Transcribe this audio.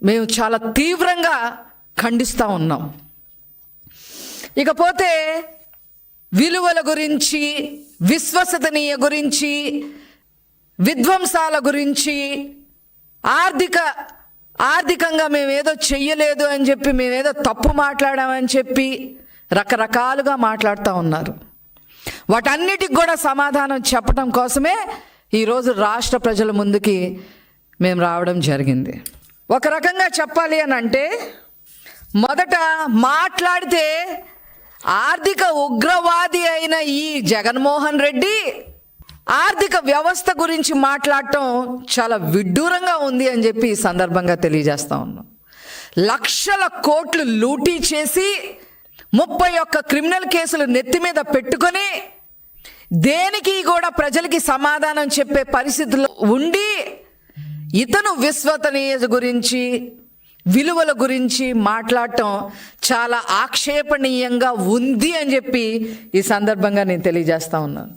మేము చాలా తీవ్రంగా ఖండిస్తూ ఉన్నాం. ఇకపోతే విలువల గురించి, విశ్వసనీయ గురించి, విధ్వంసాల గురించి, ఆర్థికంగా మేమేదో చెయ్యలేదు అని చెప్పి, మేమేదో తప్పు మాట్లాడామని చెప్పి రకరకాలుగా మాట్లాడుతూ ఉన్నారు. వాటన్నిటికి కూడా సమాధానం చెప్పడం కోసమే ఈరోజు రాష్ట్ర ప్రజల ముందుకి మేము రావడం జరిగింది. ఒక రకంగా చెప్పాలి అని అంటే, మొదట మాట్లాడితే ఆర్థిక ఉగ్రవాది అయిన ఈ జగన్మోహన్ రెడ్డి ఆర్థిక వ్యవస్థ గురించి మాట్లాడటం చాలా విడ్డూరంగా ఉంది అని చెప్పి ఈ సందర్భంగా తెలియజేస్తా ఉన్నాం. లక్షల కోట్లు లూటీ చేసి 31 క్రిమినల్ కేసులు నెత్తి మీద పెట్టుకొని దేనికి కూడా ప్రజలకి సమాధానం చెప్పే పరిస్థితుల్లో ఉండి ఇతను విశ్వసనీయత గురించి, విలువల గురించి మాట్లాడటం చాలా ఆక్షేపణీయంగా ఉంది అని చెప్పి ఈ సందర్భంగా నేను తెలియజేస్తా ఉన్నాను.